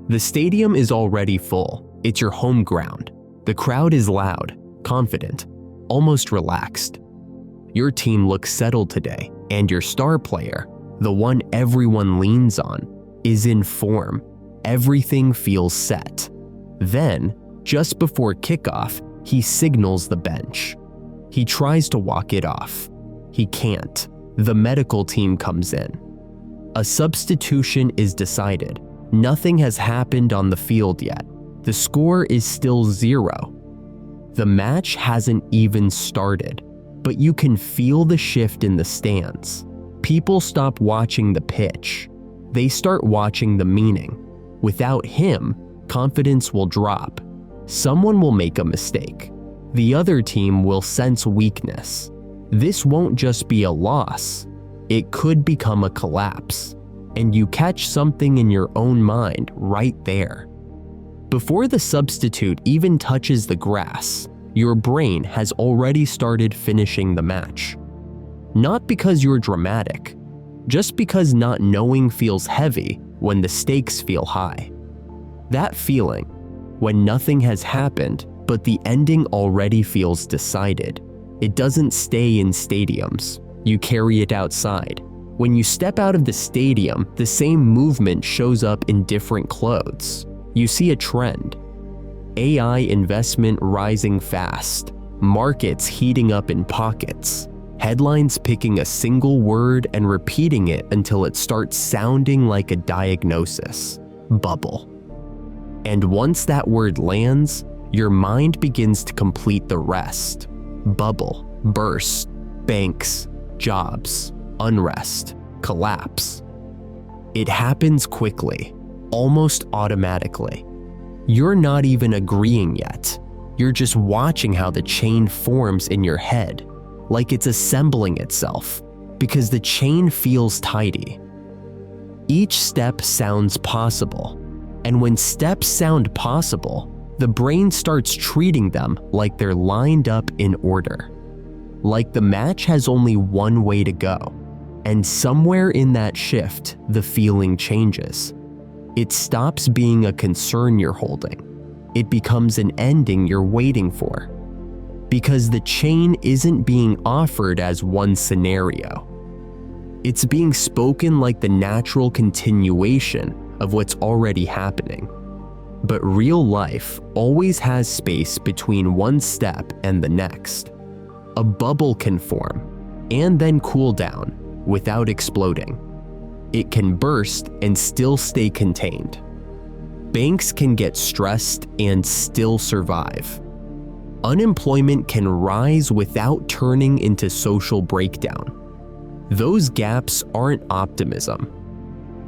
The stadium is already full. It's your home ground. The crowd is loud, confident, almost relaxed. Your team looks settled today, and your star player, the one everyone leans on, is in form. Everything feels set. Then, just before kickoff, he signals the bench. He tries to walk it off. He can't. The medical team comes in. A substitution is decided. Nothing has happened on the field yet. The score is still 0. The match hasn't even started, but you can feel the shift in the stands. People stop watching the pitch. They start watching the meaning. Without him, confidence will drop. Someone will make a mistake. The other team will sense weakness. This won't just be a loss. It could become a collapse. And you catch something in your own mind right there. Before the substitute even touches the grass, your brain has already started finishing the match. Not because you're dramatic, just because not knowing feels heavy when the stakes feel high. That feeling, when nothing has happened but the ending already feels decided, it doesn't stay in stadiums. You carry it outside. When you step out of the stadium, the same movement shows up in different clothes. You see a trend. AI investment rising fast, markets heating up in pockets, headlines picking a single word and repeating it until it starts sounding like a diagnosis: bubble. And once that word lands, your mind begins to complete the rest. Bubble, burst, banks, jobs, unrest, collapse. It happens quickly, almost automatically. You're not even agreeing yet. You're just watching how the chain forms in your head, like it's assembling itself, because the chain feels tidy. Each step sounds possible, and when steps sound possible, the brain starts treating them like they're lined up in order. Like the match has only one way to go, and somewhere in that shift, the feeling changes. It stops being a concern you're holding. It becomes an ending you're waiting for. Because the chain isn't being offered as one scenario. It's being spoken like the natural continuation of what's already happening. But real life always has space between one step and the next. A bubble can form and then cool down without exploding. It can burst and still stay contained. Banks can get stressed and still survive. Unemployment can rise without turning into social breakdown. Those gaps aren't optimism.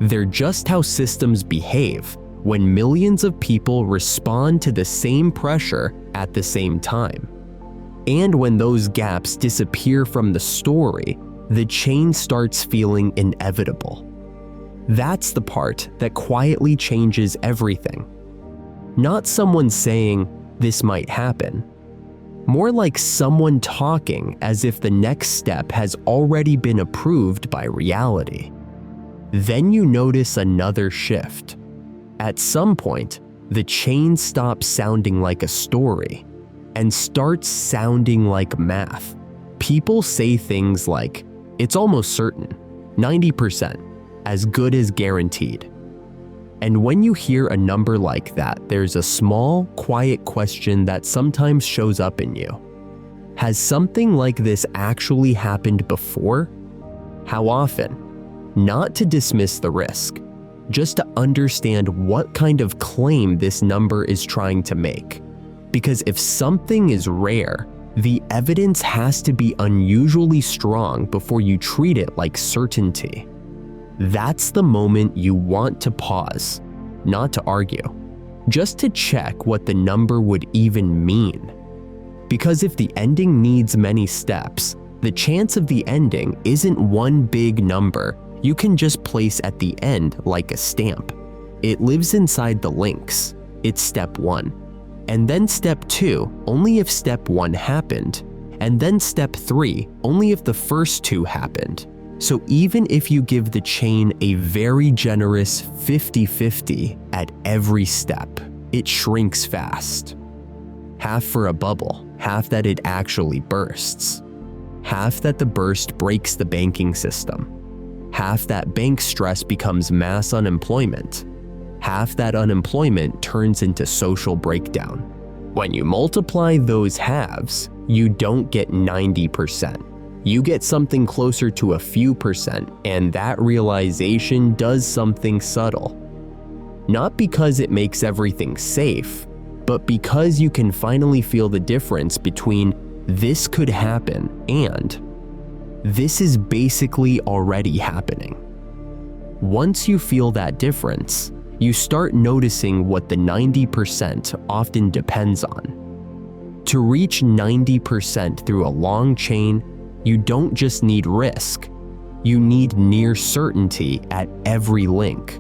They're just how systems behave when millions of people respond to the same pressure at the same time. And when those gaps disappear from the story, the chain starts feeling inevitable. That's the part that quietly changes everything. Not someone saying, "This might happen." More like someone talking as if the next step has already been approved by reality. Then you notice another shift. At some point, the chain stops sounding like a story and starts sounding like math. People say things like, "It's almost certain," 90%, as good as guaranteed. And when you hear a number like that, there's a small, quiet question that sometimes shows up in you. Has something like this actually happened before? How often? Not to dismiss the risk, just to understand what kind of claim this number is trying to make. Because if something is rare, the evidence has to be unusually strong before you treat it like certainty. That's the moment you want to pause, not to argue, just to check what the number would even mean. Because if the ending needs many steps, the chance of the ending isn't one big number you can just place at the end like a stamp. It lives inside the links. It's step 1. And then step 2 only if step 1 happened. And then step 3 only if the first 2 happened. So even if you give the chain a very generous 50-50 at every step, it shrinks fast. Half for a bubble, half that it actually bursts. Half that the burst breaks the banking system. Half that bank stress becomes mass unemployment. Half that unemployment turns into social breakdown. When you multiply those halves, you don't get 90%. You get something closer to a few percent, and that realization does something subtle. Not because it makes everything safe, but because you can finally feel the difference between this could happen and this is basically already happening. Once you feel that difference, you start noticing what the 90% often depends on. To reach 90% through a long chain, you don't just need risk, you need near certainty at every link.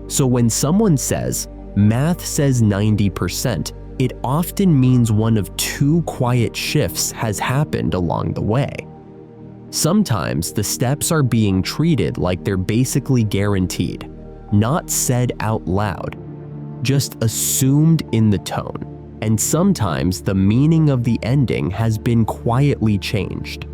So when someone says, math says 90%, it often means one of two quiet shifts has happened along the way. Sometimes the steps are being treated like they're basically guaranteed, not said out loud, just assumed in the tone. And sometimes the meaning of the ending has been quietly changed.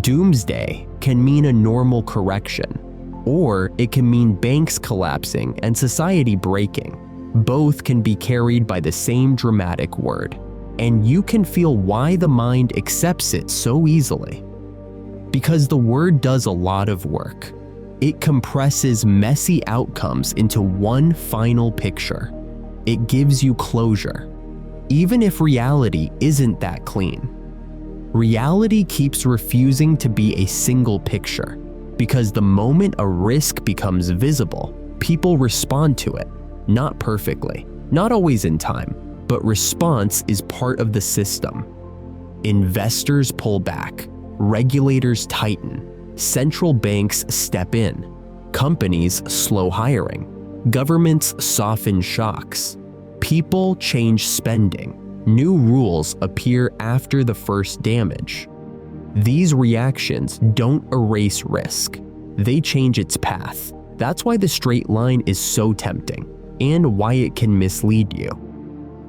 Doomsday can mean a normal correction, or it can mean banks collapsing and society breaking. Both can be carried by the same dramatic word, and you can feel why the mind accepts it so easily. Because the word does a lot of work. It compresses messy outcomes into one final picture. It gives you closure, even if reality isn't that clean. Reality keeps refusing to be a single picture, because the moment a risk becomes visible, people respond to it, not perfectly, not always in time, but response is part of the system. Investors pull back, regulators tighten, central banks step in, companies slow hiring, governments soften shocks, people change spending. New rules appear after the first damage. These reactions don't erase risk. They change its path. That's why the straight line is so tempting, and why it can mislead you.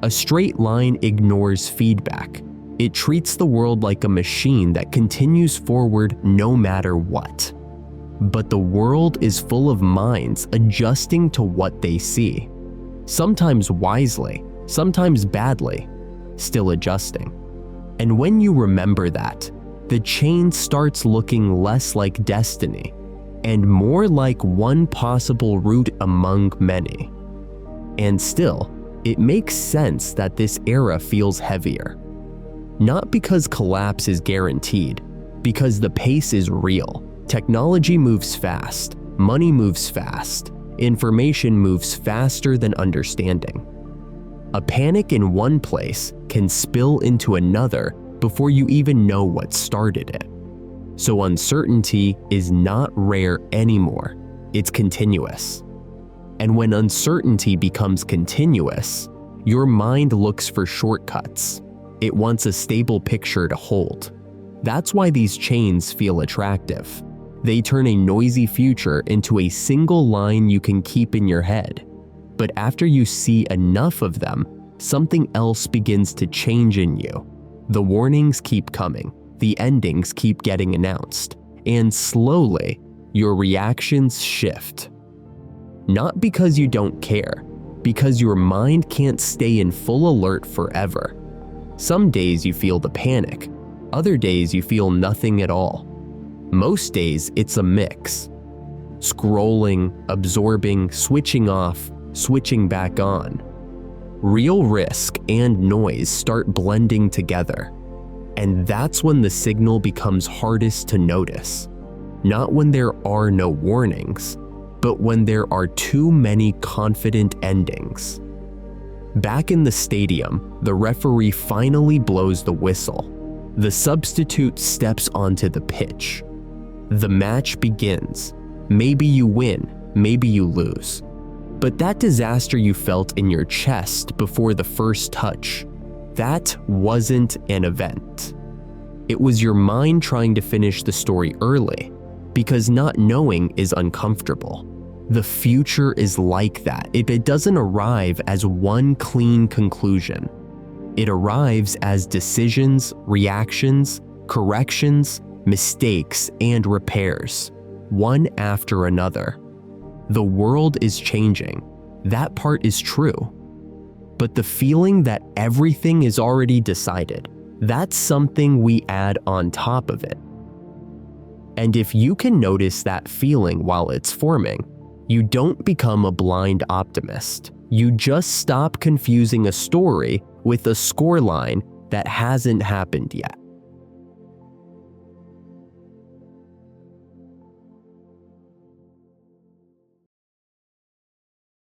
A straight line ignores feedback. It treats the world like a machine that continues forward no matter what. But the world is full of minds adjusting to what they see. Sometimes wisely, sometimes badly, still adjusting. And when you remember that, the chain starts looking less like destiny and more like one possible route among many. And still, it makes sense that this era feels heavier. Not because collapse is guaranteed, because the pace is real. Technology moves fast, money moves fast, information moves faster than understanding. A panic in one place can spill into another before you even know what started it. So uncertainty is not rare anymore, it's continuous. And when uncertainty becomes continuous, your mind looks for shortcuts. It wants a stable picture to hold. That's why these chains feel attractive. They turn a noisy future into a single line you can keep in your head. But after you see enough of them, something else begins to change in you. The warnings keep coming, the endings keep getting announced, and slowly, your reactions shift. Not because you don't care, because your mind can't stay in full alert forever. Some days you feel the panic, other days you feel nothing at all. Most days it's a mix. Scrolling, absorbing, switching off, switching back on. Real risk and noise start blending together. And that's when the signal becomes hardest to notice. Not when there are no warnings, but when there are too many confident endings. Back in the stadium, the referee finally blows the whistle. The substitute steps onto the pitch. The match begins. Maybe you win, maybe you lose. But that disaster you felt in your chest before the first touch, that wasn't an event. It was your mind trying to finish the story early, because not knowing is uncomfortable. The future is like that. It doesn't arrive as one clean conclusion. It arrives as decisions, reactions, corrections, mistakes, and repairs, one after another. The world is changing. That part is true. But the feeling that everything is already decided, that's something we add on top of it. And if you can notice that feeling while it's forming, you don't become a blind optimist. You just stop confusing a story with a scoreline that hasn't happened yet.